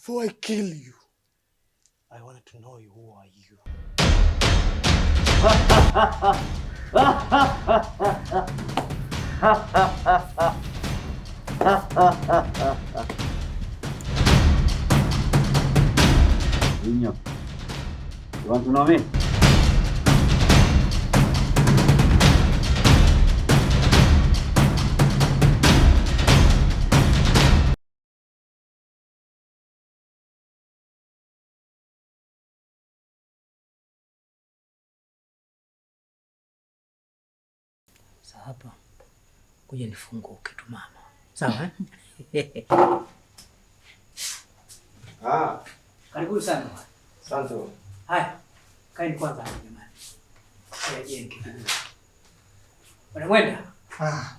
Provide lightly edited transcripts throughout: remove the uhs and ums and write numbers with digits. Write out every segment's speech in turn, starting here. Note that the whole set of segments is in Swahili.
Before I kill you, I wanted to know who are you. Niño, you want to know me? Hapa kuja nifunguke tu mama. Sawa eh? Karibu sana. Asante. Haya. Kaeni kwanza jamani. Yajenge. Bwana Mwenda.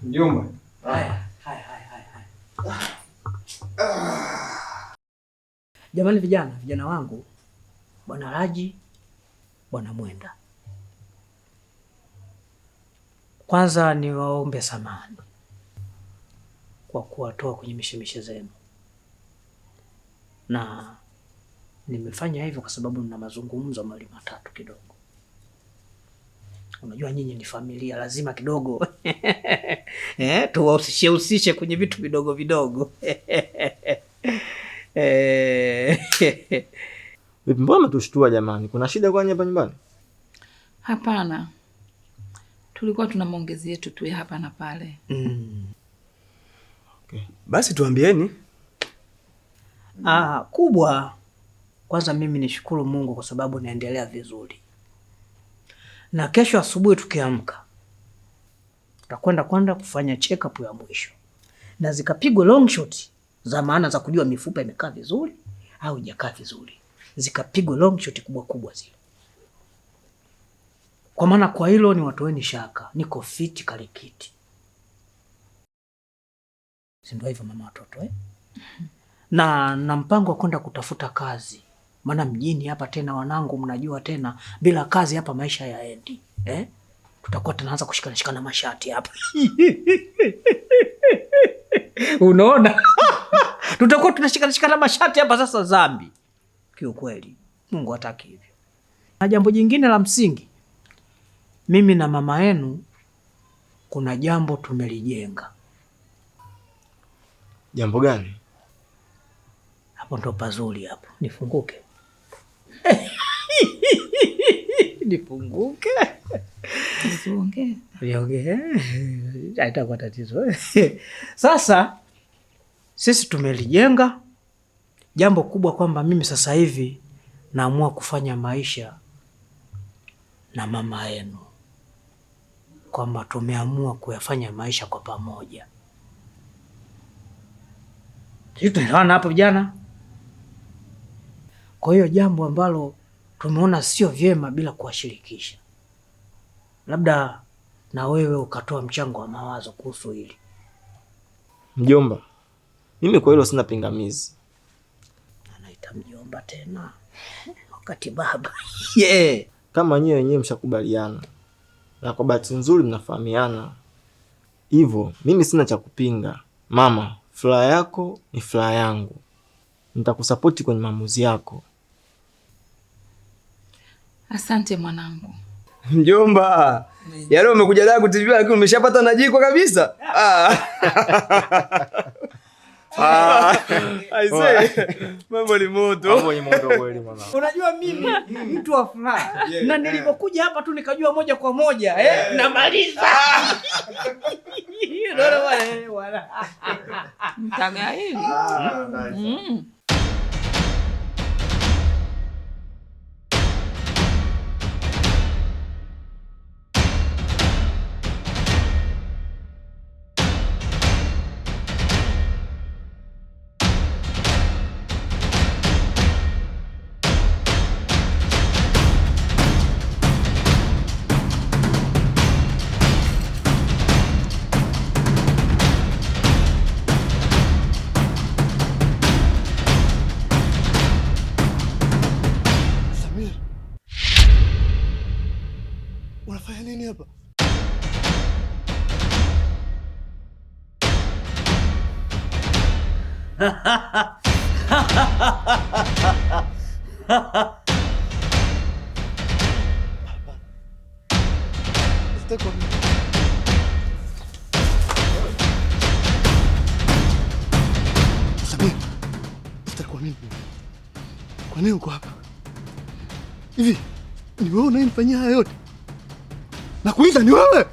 Mjomba. Haya. Jamani vijana wangu. Bwana Raji, Bwana Mwenda. Kwanza niwaombe samahani kwa kuwatoa kwenye mishemishe zenu, na nimefanya hivyo kwa sababu nina mazungumzo mawili matatu kidogo. Unajua nyinyi ni familia, lazima kidogo tuwahusishe kwenye vitu vidogo vidogo. Vipi, mbona mtushtua jamani? Kuna shida kwani hapa nyumbani? Hapana. Tulikuwa tuna maongezi yetu tu hapa na pale. Okay. Basi tuambieni. Kubwa. Kwanza mimi nishukuru Mungu kwa sababu naendelea vizuri. Na kesho asubuhi tukiamka tutakwenda kufanya check up ya mwisho. Na zikapigwa long shot za maana za kujua mifupa imekaa vizuri au haijakaa vizuri. Zikapigwa long shot kubwa zile. Kwa maana kwa hilo ni watoeni shaka, niko fiti kalikiti. Si ndio hivyo mama watoto eh? Na mpango wa kwenda kutafuta kazi. Maana mjini hapa tena wanangu mnajua tena bila kazi hapa maisha yaendi. Tutakuwa tunaanza kushikana mashati hapa. Unaona? Tutakuwa tunashikana mashati hapa sasa zambi. Kiukweli, Mungu hataki hivyo. Na jambo jingine la msingi. Mimi na mama yenu kuna jambo tumelijenga. Jambo gani? Hapo ndo pazuri hapo. Nifunguke. Nifunguke. Tusiongee. Niongee. Haitakuwa tatizo. Sasa sisi tumelijenga jambo kubwa kwamba mimi sasa hivi naamua kufanya maisha na mama yenu. Kwamba tumeamua kuyafanya maisha kwa pamoja. Sisi tunaelewana hapo vijana? Kwa hiyo jambo ambalo tumeona sio vyema bila kuwashirikisha. Labda na wewe ukatoa mchango wa mawazo kuhusu hili. Mjomba, mimi kwa hilo sina pingamizi. Anaita mjomba tena. Wakati baba. Kama nyewe wenyewe mshakubaliana. Na kwa bahati nzuri mnafahamiana. Hivyo, mimi sina cha kupinga. Mama, furaha yako ni furaha yangu. Nitakusapoti kwenye maamuzi yako. Asante mwanangu. Mjomba, yale umekuja da kutibiwa lakini umeshapata na jiko kabisa. Aisee, mambo ni moto. Mambo ni moto kweli mwanangu. Unajua mimi mtu wa furaha. Na nilipokuja hapa tu nikajua moja kwa moja namaliza. Ndio wala. Mtagaili. Unafanya nini hapa? Kwa nini uko hapa? Hivi ni wewe unayemfanyia haya yote? Nakuuliza, ni wewe?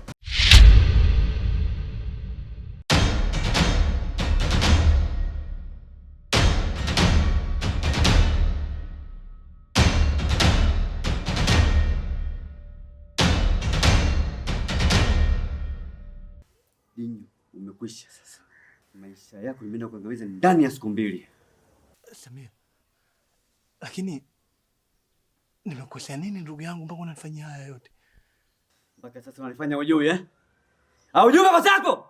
Dinyo, umekwisha sasa. Maisha yako imeenda kuangamiza ndani ya siku 2. Samia, lakini nimekosea nini ndugu yangu mpaka unanifanyia haya yote? Mpaka sasa unanifanya ujui Haujui baba zako?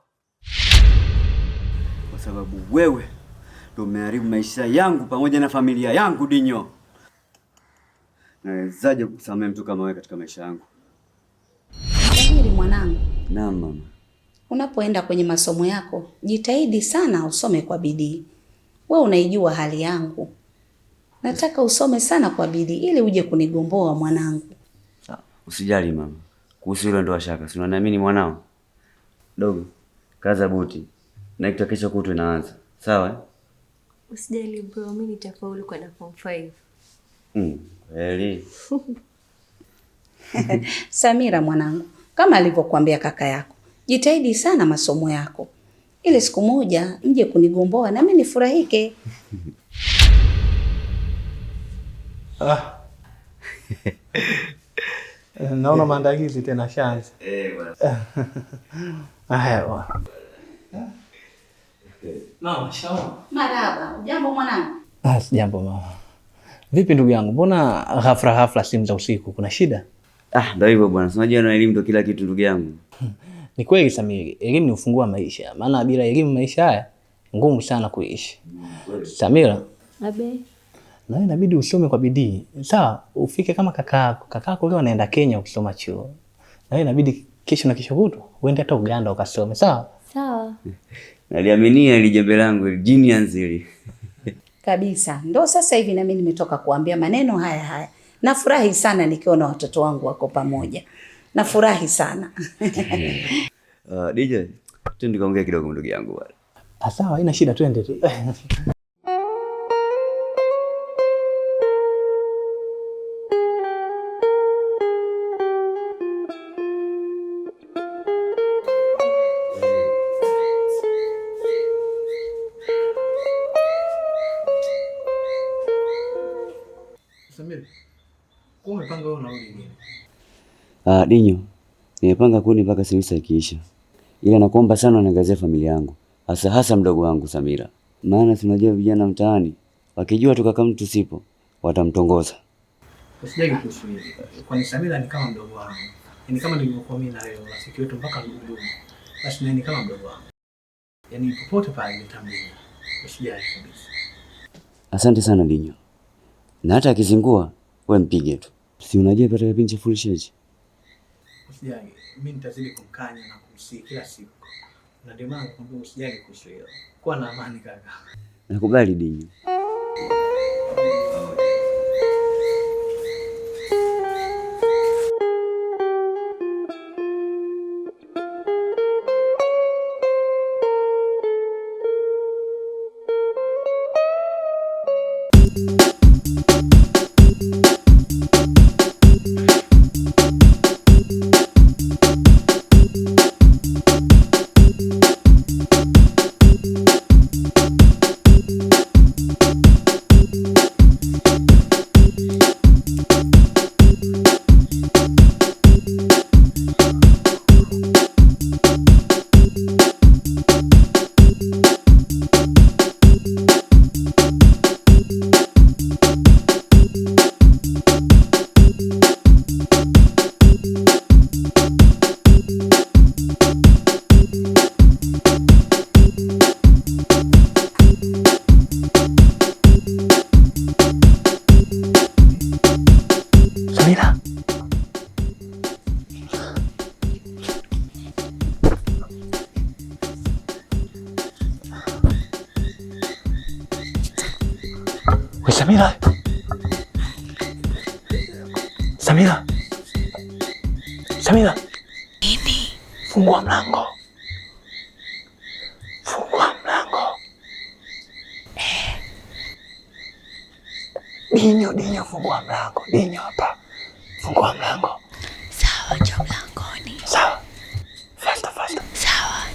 Kwa sababu wewe ndio umeharibu maisha yangu pamoja na familia yangu Dinyo. Nawezaje kukusamea mtu kama wewe katika maisha yangu? Dhahiri mwanangu. Naam mama. Unapoenda kwenye masomo yako, jitahidi sana usome kwa bidii. Wewe unaijua hali yangu. Nataka usome sana kwa bidii ili uje kunigomboa mwanangu. Usijali mama. Kuhusu hilo ndo shaka. Si unaniamini mwanao? Dogo, kaza buti. Na kesho kutu inaanza. Sawa? Usijali bro, mimi nitafaulu kwenda form 5. Kweli. Samira mwanangu, kama alivyokuambia kaka yako, jitahidi sana masomo yako. Ile siku moja mje kunigomboa na mimi nifurahike. Naona maandalizi tena shanza. Bwana. Haya. Mama, shauri. Marhaba, jambo mwanangu. Sijambo mama. Vipi ndugu yangu? Mbona ghafla simu za usiku? Kuna shida? Ndio hivyo bwana. Unajua na elimu ndio kila kitu ndugu yangu. Ni kweli Samiri, elimu ni ufunguo wa maisha. Maana bila elimu maisha haya ngumu sana kuishi. Samira, Abe. na wewe inabidi usome kwa bidii. Sawa, ufike kama kakako. Kakako leo anaenda Kenya kusoma chuo. Na wewe inabidi kesho na kesho kutwa uende hata Uganda ukasome, sawa? Sawa. Naliaminia ile jembe langu genius ile. Kabisa. Ndio sasa hivi na mimi nimetoka kuambia maneno haya. Nafurahi sana nikiona watoto wangu wako pamoja. Nafurahi sana. DJ, twende kaongea kidogo ndugu yangu bwana. Sawa, haina shida, twende tu. Samia, kwa umepanga wewe unarudi lini? Dinyo, nimepanga kuni mpaka semester ikiisha. Ila nakuomba sana uniangazie familia yangu. Hasa mdogo wangu Samira. Maana tunajua vijana mtaani wakijua tukakaa mtu sipo watamtongoza. Usijali kuhusu hili. Kwani Samira ni kama mdogo wangu. Ni kama nilivyokuwa mimi na wewe, rafiki wetu mpaka ndugu. Basi ni kama mdogo wangu. Yaani popote pale nitambia. Usijali kabisa. Asante sana Dinyo. Na hata akizingua, wewe mpige tu. Si unajua katika kipindi cha foolishness. Usijali, mimi nitazidi kumkanya na kumsihi kila siku. Na ndio maana nakwambia usijali kuhusu hilo. Kuwa na amani kaka. Nakubali Dinyo. Samira. Samira. Samira. Nini? Fungua mlango. Fungua mlango. Dinyo, fungua mlango. Dinyo hapa. Fungua mlango. Sawa, njoo mlangoni. Sawa. Faster. Sawa.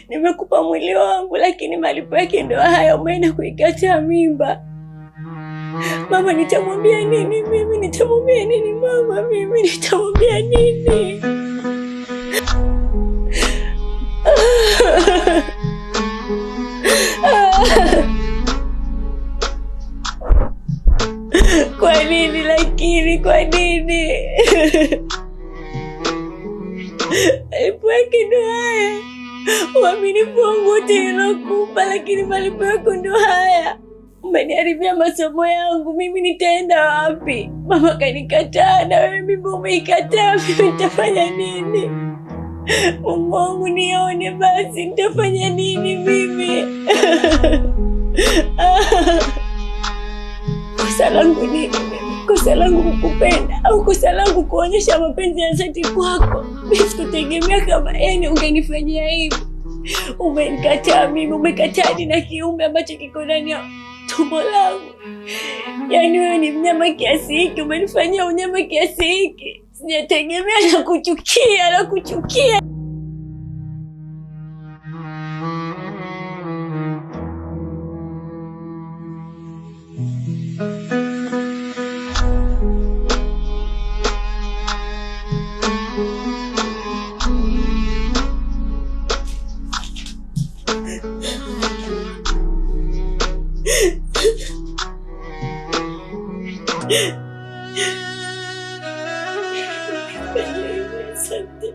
Nimekupa mwili wangu, lakini malipo yake ndio haya, umeenda kuikataa mimba. Mama, nitamwambia nini mimi? Nitamwambia nini mama? Mimi nitamwambia nini? Kwa nini lakini? Kwa nini? Malipo yake ndio haya. Uaminifu wangu wote nilokupa, lakini malipo yako ndio haya. Umeniharibia masomo yangu, mimi nitaenda wapi? Mama kanikataa, na wewe mimi umeikataa, mimi nitafanya nini? Mungu wangu nione basi, nitafanya nini mimi? Kosa langu nini mimi? Kosa langu kukupenda au kosa langu kuonyesha mapenzi ya dhati kwako? Mimi sikutegemea kama ungenifanyia hivi. Umenikataa mimi, umekataa na kiumbe ambacho kiko ndani ya tumbo langu. Yaani wewe ni mnyama kiasi hiki, umenifanyia unyama kiasi hiki. Sijategemea, na kuchukia. Asante.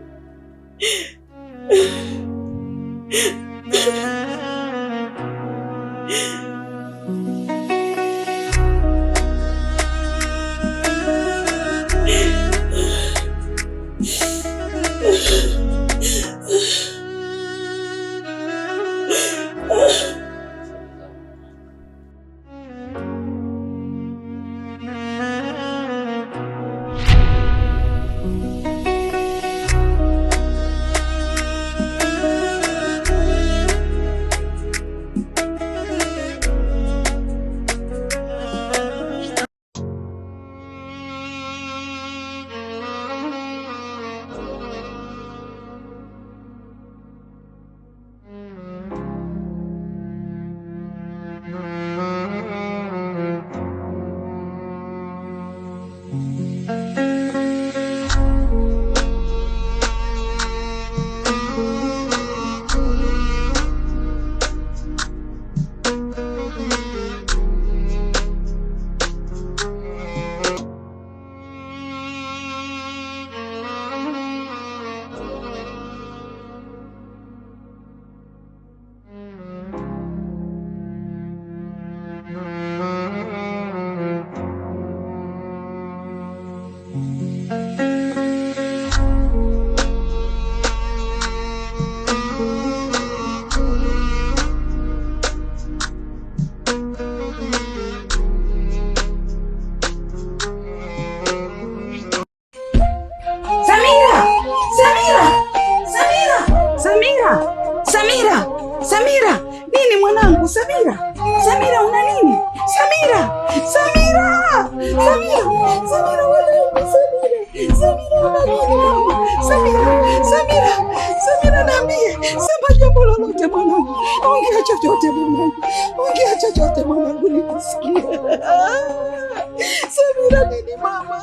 Samira nini mama?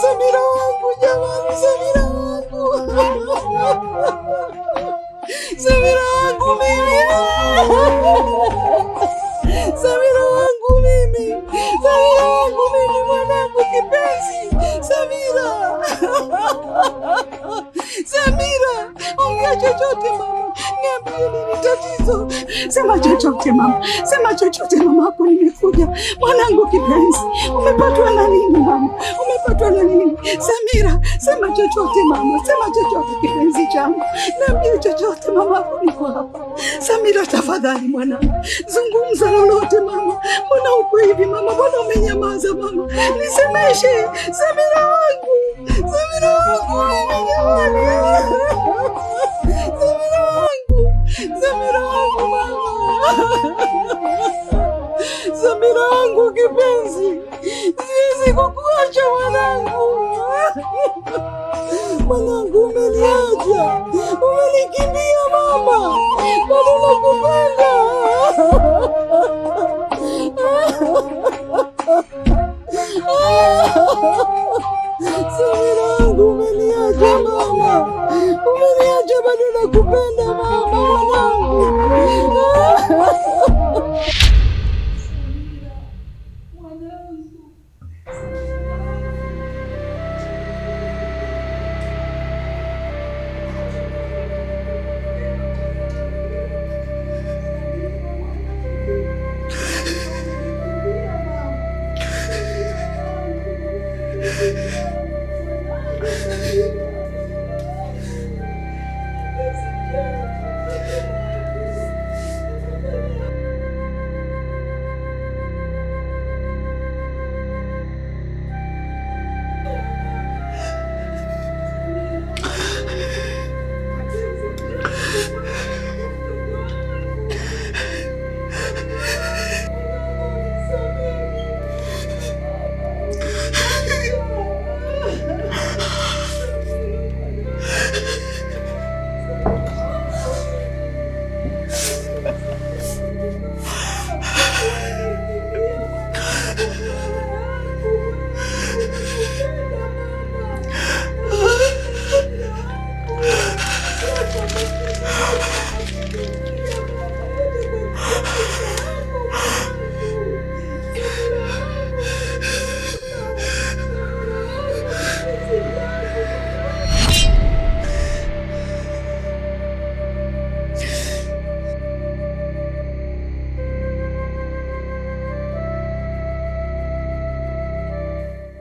Samira wangu jamani, Samira wangu. Samira wangu mimi. Samira wangu mimi. Samira wangu mimi, mwanangu kipenzi. Samira. Samira, ongea chochote mama. Niambie nini tatizo? Sema chochote mama. Sema chochote mama, hapo nimekuja. Mwanangu kipenzi, umepatwa na nini mama? Umepatwa na nini? Samira, sema chochote mama. Sema chochote kipenzi changu. Niambie chochote mama, hapo niko hapa. Samira tafadhali mwanangu. Zungumza lolote mama. Mbona uko hivi mama? Mbona umenyamaza mama? Nisemeshe. Samira wangu. Samira wangu jamani. Samira wangu. Samira wangu mama. Samira wangu kipenzi. Siwezi kukuacha mwanangu. Mwanangu umeniacha. Umenikimbia mama. Bado nakupenda. Samira wangu umeniacha mama. Umeniacha, bado nakupenda mama mwanangu.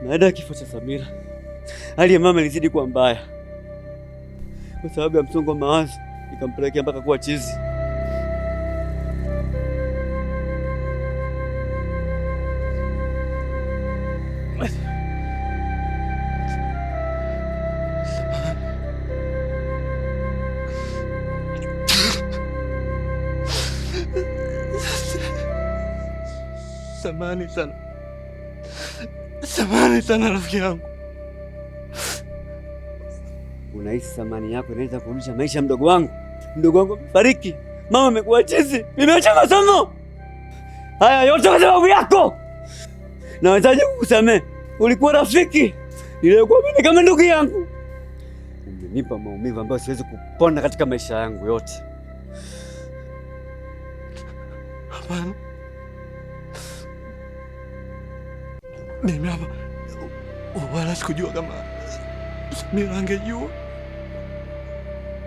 Baada ya kifo cha Samira, hali ya mama ilizidi kuwa mbaya. Kwa sababu ya msongo wa mawazo, ikampelekea mpaka kuwa chizi. Samahani sana. Samahani sana rafiki yangu. Unahisi samani yako inaweza kurudisha maisha mdogo wangu? Mdogo wangu amefariki, mama amekuwa chizi, nimeacha masomo. Haya yote kwa sababu yako. Nawezaje kukusamehe? Ulikuwa rafiki niliyekuamini kama ndugu yangu. Umenipa maumivu ambayo siwezi kupona katika maisha yangu yote. Hapana. Mimi hapa wala sikujua kama Samira angejua.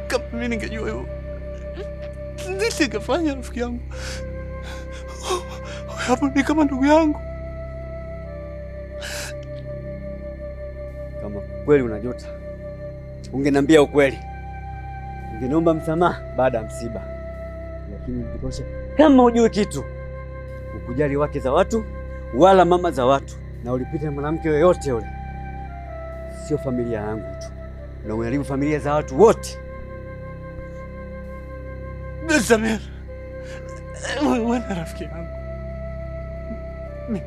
Kama mimi ningejua hivyo nisingefanya rafiki yangu. Hapo ni kama ndugu yangu. Kama kweli unajuta, ungeniambia ukweli. Ungeniomba msamaha baada ya msiba. Lakini nikosha kama hujui kitu, ukujali wake za watu wala mama za watu, na ulipita na mwanamke yoyote yule. Sio familia yangu tu, na unaharibu familia za watu wote. Samira, wewe ni rafiki yangu. Mimi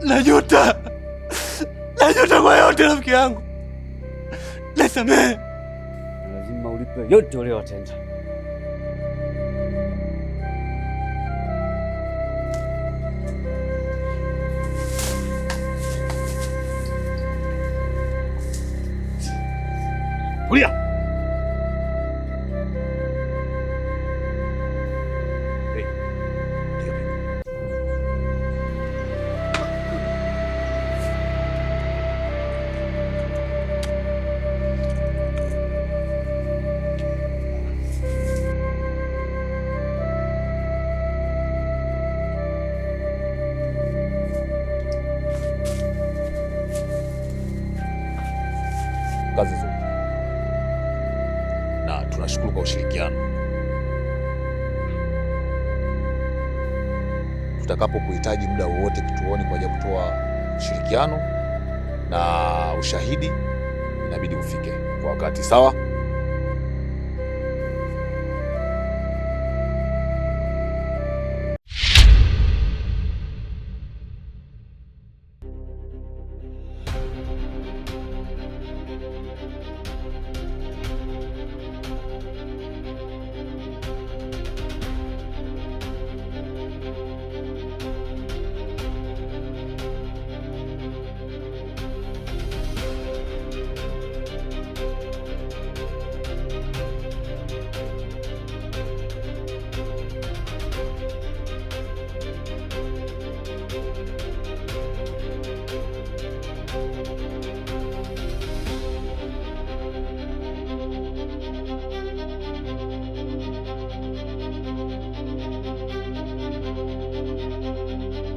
najuta kwa yote rafiki yangu. Nisamehe. Lazima ulipe yote uliyotenda. Kulia. Kazi nzuri na tunashukuru kwa ushirikiano. Tutakapokuhitaji muda wowote kituoni kwa ajili ya kutoa ushirikiano na ushahidi, inabidi ufike kwa wakati. Sawa?